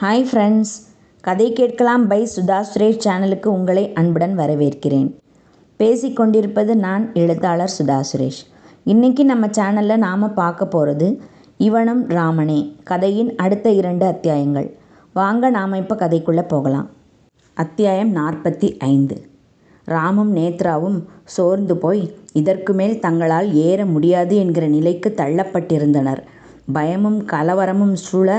Hi friends, கதை கேட்கலாம் by Sudha Suresh சேனலுக்கு உங்களை அன்புடன் வரவேற்கிறேன். பேசிக்கொண்டிருப்பது நான் எழுத்தாளர் சுதா சுரேஷ். இன்றைக்கி நம்ம சேனலில் நாம் பார்க்க போகிறது இவனும் ராமனே கதையின் அடுத்த 2 அத்தியாயங்கள். வாங்க நாம் இப்போ கதைக்குள்ளே போகலாம். அத்தியாயம் 45. ராமும் நேத்ராவும் சோர்ந்து போய் இதற்கு மேல் தங்களால் ஏற முடியாது என்கிற நிலைக்கு தள்ளப்பட்டிருந்தனர். பயமும் கலவரமும் சூழ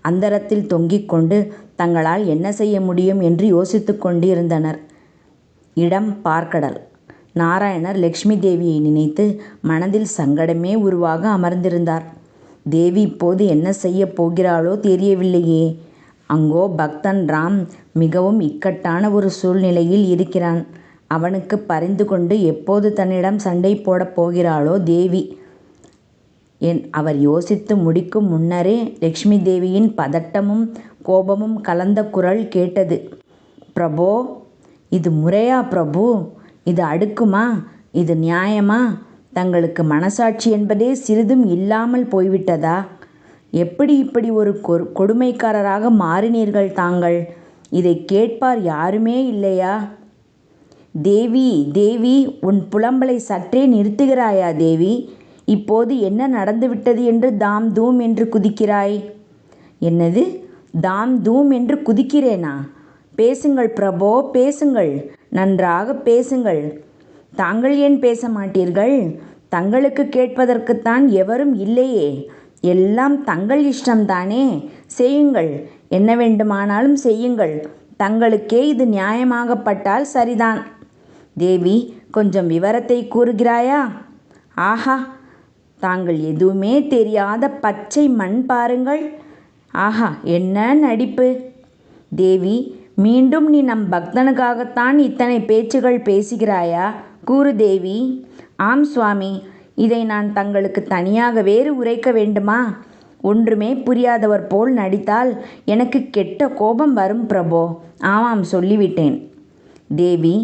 அந்தரத்தில் தொங்கிக் கொண்டு தங்களால் என்ன செய்ய முடியும் என்று யோசித்து கொண்டிருந்தனர். இடம் பார்க்கடல். நாராயணர் லக்ஷ்மி தேவியை நினைத்து மனதில் சங்கடமே உருவாக அமர்ந்திருந்தார். தேவி இப்போது என்ன செய்ய போகிறாளோ தெரியவில்லையே. அங்கோ பக்தன் ராம் மிகவும் இக்கட்டான ஒரு சூழ்நிலையில் இருக்கிறான். அவனுக்கு பரிந்து கொண்டு எப்போது தன்னிடம் சண்டை போடப் போகிறாளோ தேவி. அவர் யோசித்து முடிக்கும் முன்னரே லக்ஷ்மி தேவியின் பதட்டமும் கோபமும் கலந்த குரல் கேட்டது. பிரபோ, இது முறையா பிரபு? இது அடுக்குமா? இது நியாயமா? தங்களுக்கு மனசாட்சி என்பதே சிறிதும் இல்லாமல் போய்விட்டதா? எப்படி இப்படி ஒரு கொடுமைக்காரராக மாறினீர்கள் தாங்கள்? இதை கேட்பார் யாருமே இல்லையா? தேவி, தேவி, உன் புலம்பலை சற்றே நிறுத்துகிறாயா தேவி? இப்போது என்ன நடந்துவிட்டது என்று தாம் தூம் என்று குதிக்கிறாய்? என்னது, தாம் தூம் என்று குதிக்கிறேனா? பேசுங்கள் பிரபோ, பேசுங்கள், நன்றாக பேசுங்கள். தாங்கள் ஏன் பேச மாட்டீர்கள்? தங்களுக்கு கேட்பதற்குத்தான் எவரும் இல்லையே. எல்லாம் தங்கள் இஷ்டம்தானே. செய்யுங்கள், என்ன வேண்டுமானாலும் செய்யுங்கள். தங்களுக்கே இது நியாயமாகப்பட்டால் சரிதான். தேவி, கொஞ்சம் விவரத்தை கூறுகிறாயா? ஆஹா, தாங்கள் எதுவுமே தெரியாத பச்சை மண் பாருங்கள். ஆஹா, என்ன நடிப்பு! தேவி, மீண்டும் நீ நம் பக்தனுக்காகத்தான் இத்தனை பேச்சுகள் பேசுகிறாயா? கூறு தேவி. ஆம் சுவாமி, இதை நான் தங்களுக்கு தனியாக வேறு உரைக்க வேண்டுமா? ஒன்றுமே புரியாதவர் போல் நடித்தால் எனக்கு கெட்ட கோபம் வரும் பிரபோ. ஆமாம், சொல்லிவிட்டேன். தேவி,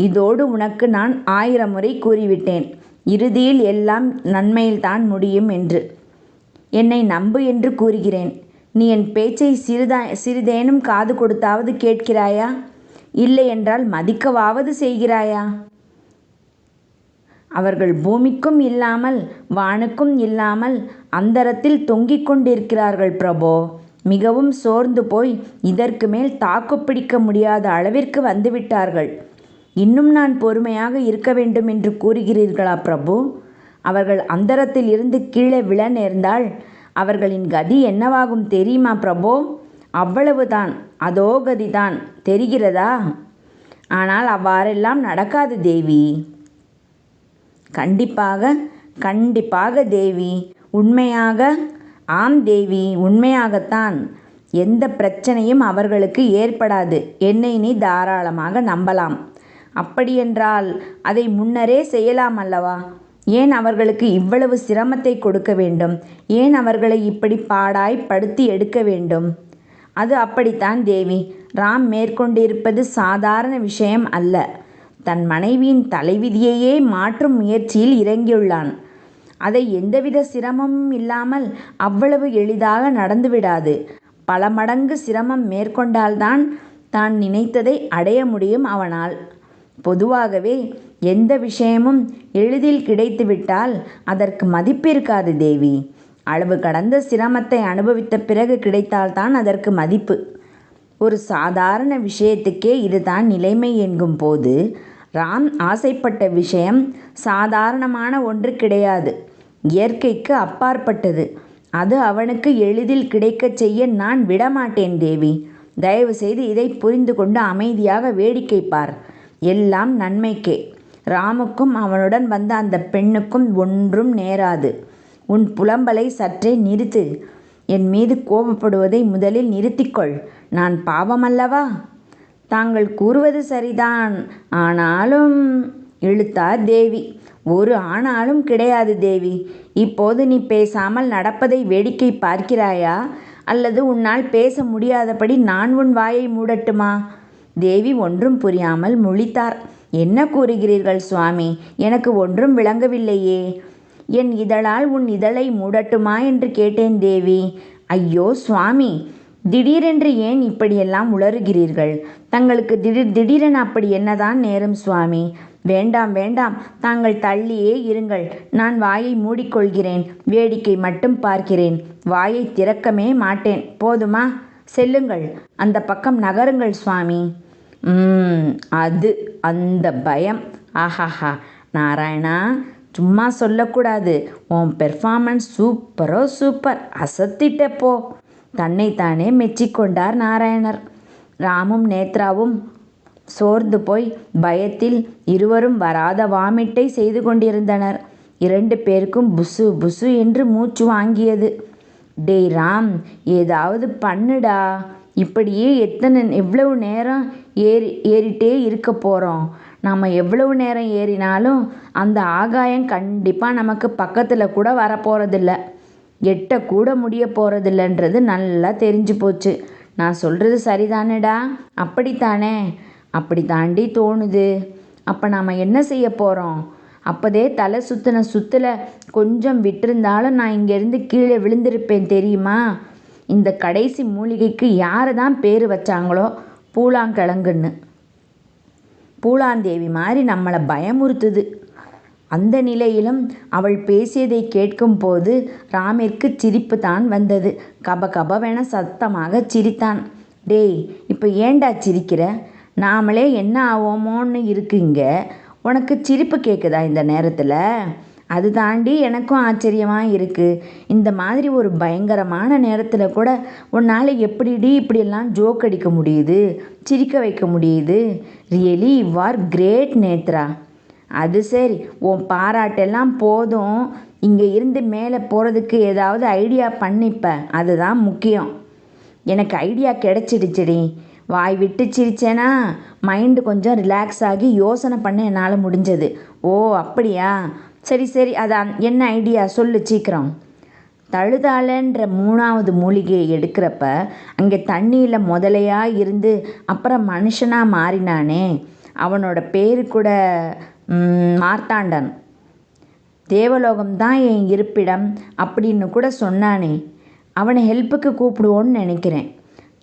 இதோடு உனக்கு நான் 1000 முறை கூறிவிட்டேன், இறுதியில் எல்லாம் நன்மையில்தான் முடியும் என்று. என்னை நம்பு என்று கூறுகிறேன். நீ என் பேச்சை சிறிதேனும் காது கொடுத்தாவது கேட்கிறாயா? இல்லை என்றால் மதிக்கவாவது செய்கிறாயா? அவர்கள் பூமிக்கும் இல்லாமல் வானுக்கும் இல்லாமல் அந்தரத்தில் தொங்கிக் கொண்டிருக்கிறார்கள் பிரபோ. மிகவும் சோர்ந்து போய் இதற்கு மேல் தாக்குப்பிடிக்க முடியாத அளவிற்கு வந்துவிட்டார்கள். இன்னும் நான் பொறுமையாக இருக்க வேண்டும் என்று கூறுகிறீர்களா பிரபு? அவர்கள் அந்தரத்தில் இருந்து கீழே விழ நேர்ந்தால் அவர்களின் கதி என்னவாகும் தெரியுமா பிரபோ? அவ்வளவுதான், அதோ கதிதான். தெரிகிறதா? ஆனால் அவ்வாறெல்லாம் நடக்காது தேவி. கண்டிப்பாக, கண்டிப்பாக தேவி. உண்மையாக? ஆம் தேவி, உண்மையாகத்தான். எந்த பிரச்சனையும் அவர்களுக்கு ஏற்படாது. என்னை நீ தாராளமாக நம்பலாம். அப்படியென்றால் அதை முன்னரே செய்யலாம் அல்லவா? ஏன் அவர்களுக்கு இவ்வளவு சிரமத்தை கொடுக்க வேண்டும்? ஏன் அவர்களை இப்படி பாடாய் படுத்தி எடுக்க வேண்டும்? அது அப்படித்தான் தேவி. ராம் மேற்கொண்டிருப்பது சாதாரண விஷயம் அல்ல. தன் மனைவியின் தலைவிதியையே மாற்றும் முயற்சியில் இறங்கியுள்ளான். அதை எந்தவித சிரமமும் இல்லாமல் அவ்வளவு எளிதாக நடந்துவிடாது. பல மடங்கு சிரமம் மேற்கொண்டால்தான் தான் நினைத்ததை அடைய முடியும் அவனால். பொதுவாகவே எந்த விஷயமும் எளிதில் கிடைத்துவிட்டால் அதற்கு மதிப்பு இருக்காது தேவி. அளவு கடந்த சிரமத்தை அனுபவித்த பிறகு கிடைத்தால்தான் அதற்கு மதிப்பு. ஒரு சாதாரண விஷயத்துக்கே இதுதான் நிலைமை என்கும் போது ராம் ஆசைப்பட்ட விஷயம் சாதாரணமான ஒன்று கிடையாது. இயற்கைக்கு அப்பாற்பட்டது. அது அவனுக்கு எளிதில் கிடைக்கச் செய்ய நான் விடமாட்டேன் தேவி. தயவு செய்து இதை புரிந்து கொண்டு அமைதியாக வேடிக்கை பார். எல்லாம் நன்மைக்கே. ராமுக்கும் அவனுடன் வந்த அந்த பெண்ணுக்கும் ஒன்றும் நேராது. உன் புலம்பலை சற்றே நிறுத்து. என் மீது கோபப்படுவதை முதலில் நிறுத்திக்கொள். நான் பாவமல்லவா? தாங்கள் கூறுவது சரிதான். ஆனாலும் இழுத்தார் தேவி. ஒரு ஆனாலும் கிடையாது தேவி. இப்போது நீ பேசாமல் நடப்பதை வேடிக்கை பார்க்கிறாயா? அல்லது உன்னால் பேச முடியாதபடி நான் உன் வாயை மூடட்டுமா? தேவி ஒன்றும் புரியாமல் முழித்தார். என்ன கூறுகிறீர்கள் சுவாமி? எனக்கு ஒன்றும் விளங்கவில்லையே. என் இதழால் உன் இதழை மூடட்டுமா என்று கேட்டேன் தேவி. ஐயோ சுவாமி, திடீரென்று ஏன் இப்படியெல்லாம் உளறுகிறீர்கள்? தங்களுக்கு திடீரென அப்படி என்னதான் நேரும் சுவாமி? வேண்டாம் வேண்டாம், தாங்கள் தள்ளியே இருங்கள். நான் வாயை மூடிக்கொள்கிறேன். வேடிக்கை மட்டும் பார்க்கிறேன். வாயை திறக்கவே மாட்டேன். போதுமா? செல்லுங்கள், அந்த பக்கம் நகருங்கள் சுவாமி. அது அந்த பயம். ஆஹாஹா, நாராயணா, சும்மா சொல்லக்கூடாது. உன் பெர்ஃபார்மன்ஸ் சூப்பரோ சூப்பர். அசத்திட்ட போ. தன்னைத்தானே மெச்சிக்கொண்டார் நாராயணர். ராமும் நேத்ராவும் சோர்ந்து போய் பயத்தில் இருவரும் வராத வாமிட்டை செய்து கொண்டிருந்தனர். 2 பேருக்கும் புசு புசு என்று மூச்சு வாங்கியது. டேய் ராம், ஏதாவது பண்ணுடா. இப்படியே எவ்வளவு நேரம் ஏறிட்டே இருக்க போகிறோம்? நம்ம எவ்வளவு நேரம் ஏறினாலும் அந்த ஆகாயம் கண்டிப்பாக நமக்கு பக்கத்தில் கூட வரப்போகிறதில்ல, எட்டக்கூட முடிய போகிறதில்லன்றது நல்லா தெரிஞ்சு போச்சு. நான் சொல்கிறது சரிதானேடா? அப்படித்தானே? அப்படி தாண்டி தோணுது. அப்போ நாம் என்ன செய்ய போகிறோம்? அப்போதே தலை சுத்தில் கொஞ்சம் விட்டிருந்தாலும் நான் இங்கேருந்து கீழே விழுந்திருப்பேன் தெரியுமா? இந்த கடைசி மூலிகைக்கு யார் தான் பேர் வச்சாங்களோ பூலாங்கிழங்குன்னு. பூலாந்தேவி மாதிரி நம்மளை பயமுறுத்துது. அந்த நிலையிலும் அவள் பேசியதை கேட்கும்போது ராமிற்கு சிரிப்பு தான் வந்தது. கபகபவென சத்தமாக சிரித்தான். டேய், இப்போ ஏண்டா சிரிக்கிற? நாமளே என்ன ஆவோமோன்னு இருக்குங்க. உனக்கு சிரிப்பு கேட்குதா இந்த நேரத்தில்? அது தாண்டி எனக்கும் ஆச்சரியமாக இருக்குது. இந்த மாதிரி ஒரு பயங்கரமான நேரத்தில் கூட உன்னால் இப்படியெல்லாம் ஜோக் அடிக்க முடியுது, சிரிக்க வைக்க முடியுது. Really you are great Netra. அது சரி, உன் பாராட்டெல்லாம் போதும். இங்கே இருந்து மேலே போகிறதுக்கு ஏதாவது ஐடியா பண்ணிப்ப. அதுதான் முக்கியம். எனக்கு ஐடியா கிடச்சிடுச்சடி. வாய் விட்டு சிரிச்சேனா மைண்டு கொஞ்சம் ரிலாக்ஸ் ஆகி யோசனை பண்ண என்னால் முடிஞ்சது. ஓ அப்படியா? சரி, அதான் என்ன ஐடியா சொல்லு சீக்கிரம். தழுதாளன்ற 3வது மூலிகையை எடுக்கிறப்ப அங்கே தண்ணியில் முதலையாக இருந்து அப்புறம் மனுஷனாக மாறினானே, அவனோட பேர் கூட மார்த்தாண்டன். தேவலோகம்தான் என் இருப்பிடம் அப்படின்னு கூட சொன்னானே, அவனை ஹெல்ப்புக்கு கூப்பிடுவோன்னு நினைக்கிறேன்.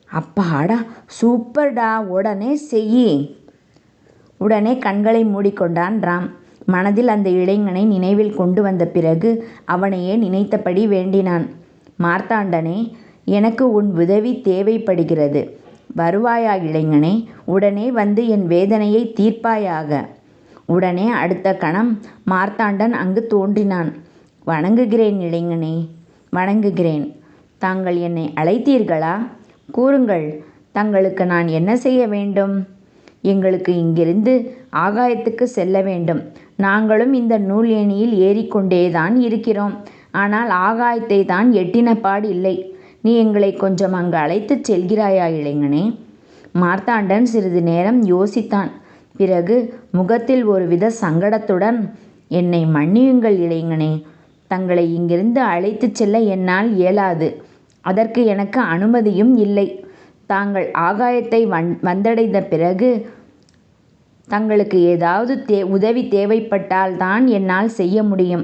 அப்பாடா, சூப்பர்டா, உடனே செய். உடனே கண்களை மூடிக்கொண்டான் ராம். மனதில் அந்த இளைஞனை நினைவில் கொண்டு வந்த பிறகு அவனையே நினைத்தபடி வேண்டினான். மார்த்தாண்டனே, எனக்கு உன் உதவி தேவைப்படுகிறது. வருவாயா இளைஞனே? உடனே வந்து என் வேதனையை தீர்ப்பாயாக. உடனே அடுத்த கணம் மார்த்தாண்டன் அங்கு தோன்றினான். வணங்குகிறேன் இளைஞனே, வணங்குகிறேன். தாங்கள் என்னை அழைத்தீர்களா? கூறுங்கள், தங்களுக்கு நான் என்ன செய்ய வேண்டும்? எங்களுக்கு இங்கிருந்து ஆகாயத்துக்கு செல்ல வேண்டும். நாங்களும் இந்த நூல் ஏணியில் ஏறிக்கொண்டேதான் இருக்கிறோம். ஆனால் ஆகாயத்தை தான் எட்டினபாடு இல்லை. நீ எங்களை கொஞ்சம் அங்கு அழைத்துச் செல்கிறாயா இளைஞனே? மார்த்தாண்டன் சிறிது நேரம் யோசித்தான். பிறகு முகத்தில் ஒருவித சங்கடத்துடன், என்னை மன்னியுங்கள் இளைஞனே, தங்களை இங்கிருந்து அழைத்துச் செல்ல என்னால் இயலாது. அதற்கு எனக்கு அனுமதியும் இல்லை. தாங்கள் ஆகாயத்தை வந்தடைந்த பிறகு தங்களுக்கு ஏதாவது உதவி தேவைப்பட்டால் தான் என்னால் செய்ய முடியும்.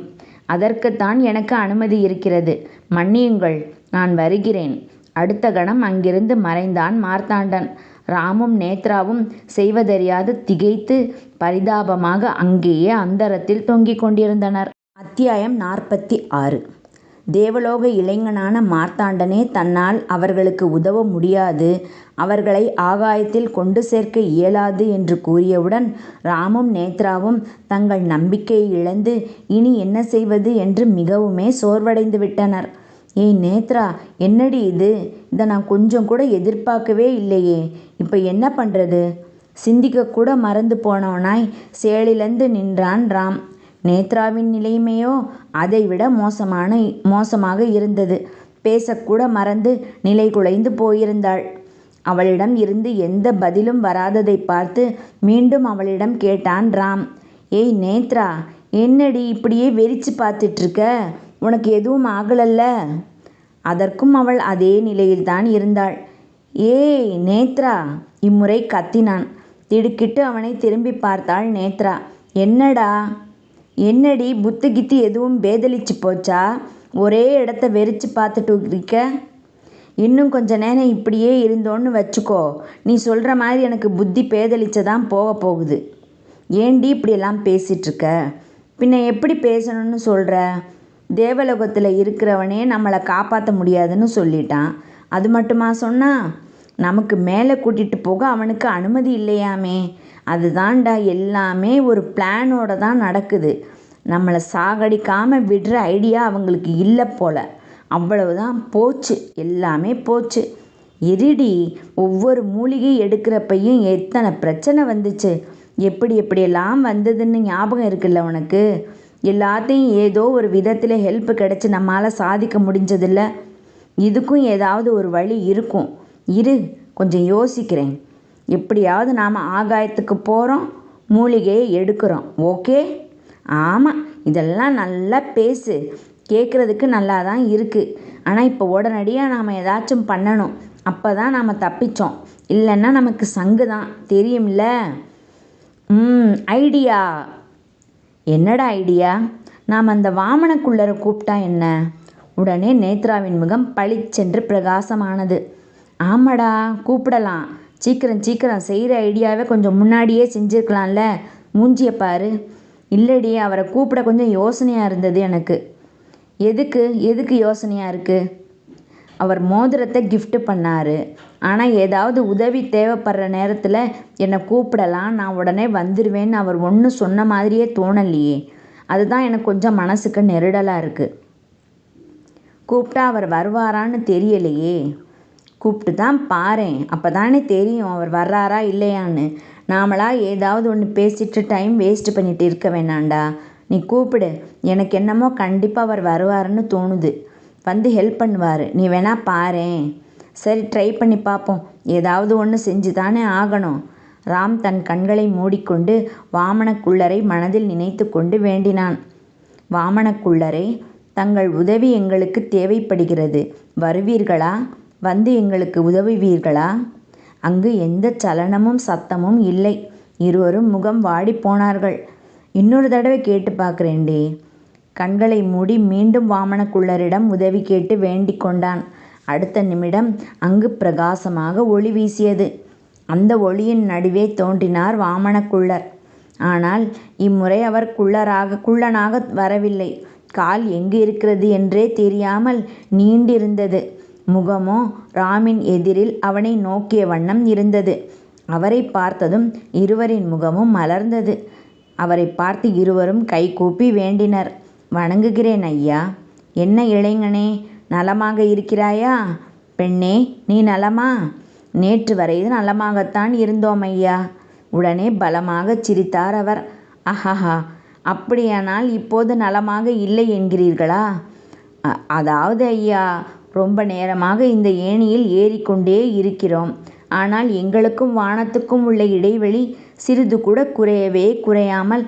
அதற்குத்தான் எனக்கு அனுமதி இருக்கிறது. மன்னியுங்கள், நான் வருகிறேன். அடுத்த கணம் அங்கிருந்து மறைந்தான் மார்த்தாண்டன். ராமும் நேத்ராவும் செய்வதறியாது திகைத்து பரிதாபமாக அங்கேயே அந்தரத்தில் தொங்கிக் கொண்டிருந்தனர். அத்தியாயம் 46. தேவலோக இளைஞனான மார்த்தாண்டனே தன்னால் அவர்களுக்கு உதவ முடியாது, அவர்களை ஆகாயத்தில் கொண்டு சேர்க்க இயலாது என்று கூறியவுடன் ராமும் நேத்ராவும் தங்கள் நம்பிக்கையை இழந்து இனி என்ன செய்வது என்று மிகவுமே சோர்வடைந்து விட்டனர். ஏய் நேத்ரா, என்னடி இது? இதை நான் கொஞ்சம் கூட எதிர்பார்க்கவே இல்லையே. இப்போ என்ன பண்ணுறது? சிந்திக்கக்கூட மறந்து போனவனாய் சேலிழந்து நின்றான் ராம். நேத்ராவின் நிலைமையோ அதைவிட மோசமாக இருந்தது. பேசக்கூட மறந்து நிலை குலைந்து போயிருந்தாள். அவளிடம் இருந்து எந்த பதிலும் வராததை பார்த்து மீண்டும் அவளிடம் கேட்டான் ராம். ஏய் நேத்ரா, என்னடி இப்படியே வெறிச்சு பார்த்துட்ருக்க? உனக்கு எதுவும் ஆகலல்ல? அதற்கும் அவள் அதே நிலையில்தான் இருந்தாள். ஏய் நேத்ரா, இம்முறை கத்தினான். திடுக்கிட்டு அவனை திரும்பி பார்த்தாள் நேத்ரா. என்னடி புத்து கித்து எதுவும் பேதலிச்சு போச்சா? ஒரே இடத்த வெறிச்சு பார்த்துட்டு இருக்க? இன்னும் கொஞ்ச நேரம் இப்படியே இருந்தோன்னு வச்சுக்கோ, நீ சொல்கிற மாதிரி எனக்கு புத்தி பேதலிச்சதான் போக போகுது. ஏண்டி இப்படியெல்லாம் பேசிகிட்ருக்க? பின்ன எப்படி பேசணும்னு சொல்கிற? தேவலோகத்தில் இருக்கிறவனே நம்மளை காப்பாற்ற முடியாதுன்னு சொல்லிட்டான். அது மட்டுமா சொன்னா? நமக்கு மேலே கூட்டிகிட்டு போக அவனுக்கு அனுமதி இல்லையாமே. அதுதான்டா, எல்லாமே ஒரு பிளானோட தான் நடக்குது. நம்மளை சாகடிக்காமல் விடுற ஐடியா அவங்களுக்கு இல்லை போல. அவ்வளவுதான், போச்சு, எல்லாமே போச்சு. எரிடி, ஒவ்வொரு மூலிகை எடுக்கிறப்பையும் எத்தனை பிரச்சனை வந்துச்சு, எப்படியெல்லாம் வந்ததுன்னு ஞாபகம் இருக்குல்ல உனக்கு? எல்லாத்தையும் ஏதோ ஒரு விதத்தில் ஹெல்ப் கிடச்சி நம்மளால் சாதிக்க முடிஞ்சதில்ல. இதுக்கும் ஏதாவது ஒரு வழி இருக்கும். இரு, கொஞ்சம் யோசிக்கிறேன். எப்படியாவது நாம் ஆகாயத்துக்கு போகிறோம், மூலிகையை எடுக்கிறோம். ஓகே? ஆமாம், இதெல்லாம் நல்லா பேசு, கேட்குறதுக்கு நல்லா தான் இருக்குது. ஆனால் இப்போ உடனடியாக நாம் ஏதாச்சும் பண்ணணும். அப்போ தான் நாம் தப்பிச்சோம். இல்லைன்னா நமக்கு சங்கு தான், தெரியும்ல? ஐடியா. என்னடா ஐடியா? நாம் அந்த வாமனக்குள்ளரை கூப்பிட்டா என்ன? உடனே நேத்ராவின் முகம் பளிச்சென்று பிரகாசமானது. ஆமாடா, கூப்பிடலாம். சீக்கிரம் செய்கிற ஐடியாவை கொஞ்சம் முன்னாடியே செஞ்சுருக்கலாம்ல. மூஞ்சியை பாரு. இல்லடி, அவரை கூப்பிட கொஞ்சம் யோசனையாக இருந்தது எனக்கு. எதுக்கு யோசனையாக இருக்குது? அவர் மோதிரத்தை கிஃப்ட் பண்ணார். ஆனால் ஏதாவது உதவி தேவைப்படுற நேரத்தில் என்னை கூப்பிடலாம், நான் உடனே வந்துடுவேன்னு அவர் ஒன்றும் சொன்ன மாதிரியே தோணலையே. அதுதான் எனக்கு கொஞ்சம் மனசுக்கு நெருடலாக இருக்குது. கூப்பிட்டா அவர் வருவாரான்னு தெரியலையே. கூப்பிட்டு தான் பாரேன், அப்போ தானே தெரியும் அவர் வர்றாரா இல்லையான்னு. நாமளா ஏதாவது ஒன்று பேசிட்டு டைம் வேஸ்ட் பண்ணிட்டு இருக்க வேணாண்டா. நீ கூப்பிடு. எனக்கு என்னமோ கண்டிப்பாக அவர் வருவாருன்னு தோணுது. வந்து ஹெல்ப் பண்ணுவார். நீ வேணா பாரேன். சரி, ட்ரை பண்ணி பார்ப்போம். ஏதாவது ஒன்று செஞ்சு தானே ஆகணும். ராம் தன் கண்களை மூடிக்கொண்டு வாமனக்குள்ளரை மனதில் நினைத்து கொண்டு வேண்டினான். வாமனக்குள்ளரே, தங்கள் உதவி எங்களுக்கு தேவைப்படுகிறது. வருவீர்களா? வந்து எங்களுக்கு உதவுவீர்களா? அங்கு எந்த சலனமும் சத்தமும் இல்லை. இருவரும் முகம் வாடி போனார்கள். இன்னொரு தடவை கேட்டு பார்க்குறேன்டே. கண்களை மூடி மீண்டும் வாமனக்குள்ளரிடம் உதவி கேட்டு வேண்டிக் கொண்டான். அடுத்த நிமிடம் அங்கு பிரகாசமாக ஒளி வீசியது. அந்த ஒளியின் நடுவே தோன்றினார் வாமனக்குள்ளர். ஆனால் இம்முறை அவர் குள்ளனாக வரவில்லை. கால் எங்கு இருக்கிறது என்றே தெரியாமல் நீண்டிருந்தது. முகமோ ராமின் எதிரில் அவனை நோக்கிய வண்ணம் இருந்தது. அவரை பார்த்ததும் இருவரின் முகமும் மலர்ந்தது. அவரை பார்த்து இருவரும் கைகூப்பி வேண்டினர். வணங்குகிறேன் ஐயா. என்ன இளைஞனே, நலமாக இருக்கிறாயா? பெண்ணே, நீ நலமா? நேற்று வரை நலமாகத்தான் இருந்தோம் ஐயா. உடனே பலமாகச் சிரித்தார் அவர். அஹஹா, அப்படியானால் இப்போது நலமாக இல்லை என்கிறீர்களா? அதாவது ஐயா, ரொம்ப நேரமாக இந்த ஏணியில் ஏறிக்கொண்டே இருக்கிறோம். ஆனால் எங்களுக்கும் வானத்துக்கும் உள்ள இடைவெளி சிறிது கூட குறையாமல்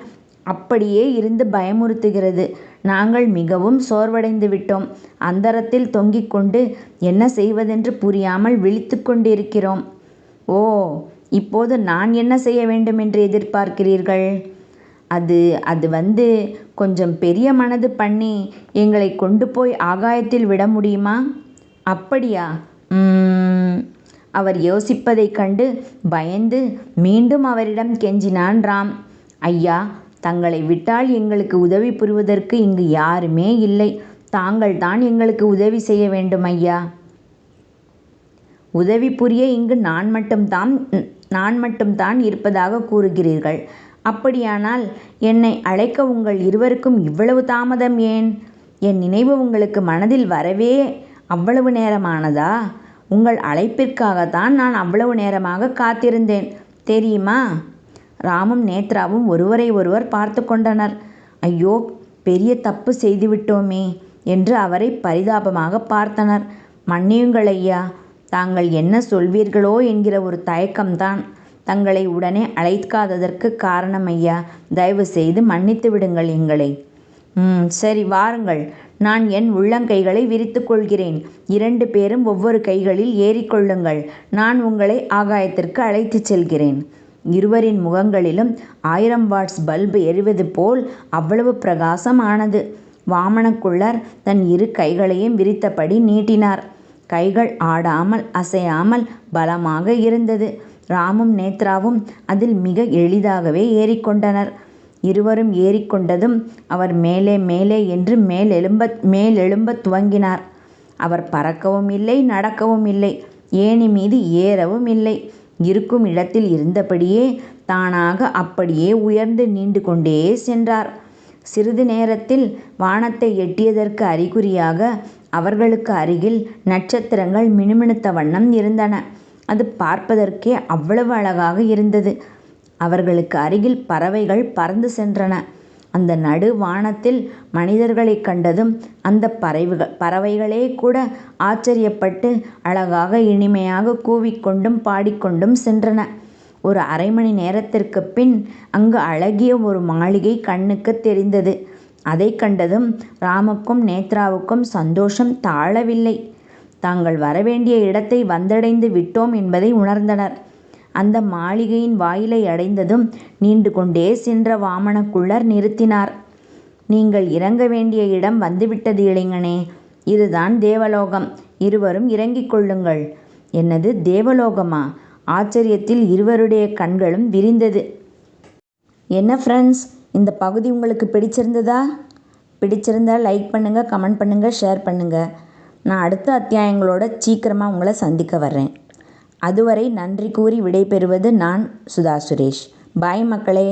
அப்படியே இருந்து பயமுறுத்துகிறது. நாங்கள் மிகவும் சோர்வடைந்து விட்டோம். அந்தரத்தில் தொங்கிக் கொண்டு என்ன செய்வதென்று புரியாமல் விழித்து கொண்டிருக்கிறோம். ஓ, இப்போது நான் என்ன செய்ய வேண்டும் என்று எதிர்பார்க்கிறீர்கள்? அது கொஞ்சம் பெரிய மனது பண்ணி எங்களை கொண்டு போய் ஆகாயத்தில் விட முடியுமா? அப்படியா? அவர் யோசிப்பதைக் கண்டு பயந்து மீண்டும் அவரிடம் கெஞ்சினான் ராம். ஐயா, தங்களை விட்டால் எங்களுக்கு உதவி புரிவதற்கு இங்கு யாருமே இல்லை. தாங்கள் தான் எங்களுக்கு உதவி செய்ய வேண்டும் ஐயா. உதவி புரிய இங்கு நான் மட்டும்தான் இருப்பதாக கூறுகிறீர்கள். அப்படியானால் என்னை அழைக்க உங்கள் இருவருக்கும் இவ்வளவு தாமதம் ஏன்? என் நினைவு உங்களுக்கு மனதில் வரவே அவ்வளவு நேரமானதா? உங்கள் அழைப்பிற்காகத்தான் நான் அவ்வளவு நேரமாக காத்திருந்தேன் தெரியுமா? ராமும் நேத்ராவும் ஒருவரை ஒருவர் பார்த்து கொண்டனர். ஐயோ, பெரிய தப்பு செய்துவிட்டோமே என்று அவரை பரிதாபமாக பார்த்தனர். மன்னியுங்கள் ஐயா, தாங்கள் என்ன சொல்வீர்களோ என்கிற ஒரு தயக்கம்தான் தங்களை உடனே அழைக்காததற்கு காரணம் ஐயா. தயவு செய்து மன்னித்து விடுங்கள் எங்களை. சரி, வாருங்கள். நான் என் உள்ளங்கைகளை விரித்து கொள்கிறேன். 2 பேரும் ஒவ்வொரு கைகளில் ஏறிக்கொள்ளுங்கள். நான் உங்களை ஆகாயத்திற்கு அழைத்துச் செல்கிறேன். இருவரின் முகங்களிலும் 1000 வாட்ஸ் பல்பு எரிவது போல் அவ்வளவு பிரகாசமானது. வாமனக்குள்ளர் தன் 2 கைகளையும் விரித்தபடி நீட்டினார். கைகள் ஆடாமல் அசையாமல் பலமாக இருந்தது. ராமும் நேத்ராவும் அதில் மிக எளிதாகவே ஏறிக்கொண்டனர். இருவரும் ஏறிக்கொண்டதும் அவர் மேலே மேலே என்று மேலெழும்பத் துவங்கினார். அவர் பறக்கவும் இல்லை, நடக்கவும் இல்லை, ஏணி மீது ஏறவும் இல்லை. இருக்கும் இடத்தில் இருந்தபடியே தானாக அப்படியே உயர்ந்து நீண்டு கொண்டே சென்றார். சிறிது நேரத்தில் வானத்தை எட்டியதற்கு அறிகுறியாக அவர்களுக்கு அருகில் நட்சத்திரங்கள் மினுமினுத்த வண்ணம் இருந்தன. அது பார்ப்பதற்கே அவ்வளவு அழகாக இருந்தது. அவர்களுக்கு அருகில் பறவைகள் பறந்து சென்றன. அந்த நடு வானத்தில் மனிதர்களை கண்டதும் அந்த பறவைகளே கூட ஆச்சரியப்பட்டு அழகாக இனிமையாக கூவிக்கொண்டும் பாடிக்கொண்டும் சென்றன. ஒரு அரை மணி நேரத்திற்கு பின் அங்கு அழகிய ஒரு மாளிகை கண்ணுக்கு தெரிந்தது. அதை கண்டதும் ராமுக்கும் நேத்ராவுக்கும் சந்தோஷம் தாழவில்லை. தாங்கள் வரவேண்டிய இடத்தை வந்தடைந்து விட்டோம் என்பதை உணர்ந்தனர். அந்த மாளிகையின் வாயிலை அடைந்ததும் நீண்டு கொண்டே சென்ற வாமனக்குள்ளர் நிறுத்தினார். நீங்கள் இறங்க வேண்டிய இடம் வந்துவிட்டது இளைஞனே. இதுதான் தேவலோகம். இருவரும் இறங்கிக் கொள்ளுங்கள். என்னது, தேவலோகமா? ஆச்சரியத்தில் இருவருடைய கண்களும் விரிந்தது. என்ன ஃப்ரெண்ட்ஸ், இந்த பகுதி உங்களுக்கு பிடிச்சிருந்ததா? பிடிச்சிருந்தால் லைக் பண்ணுங்கள், கமெண்ட் பண்ணுங்கள், ஷேர் பண்ணுங்கள். நான் அடுத்த அத்தியாயங்களோட சீக்கிரமாக உங்களை சந்திக்க வர்றேன். அதுவரை நன்றி கூறி விடைபெறுவது நான் சுதா சுரேஷ். பாய் மக்களே.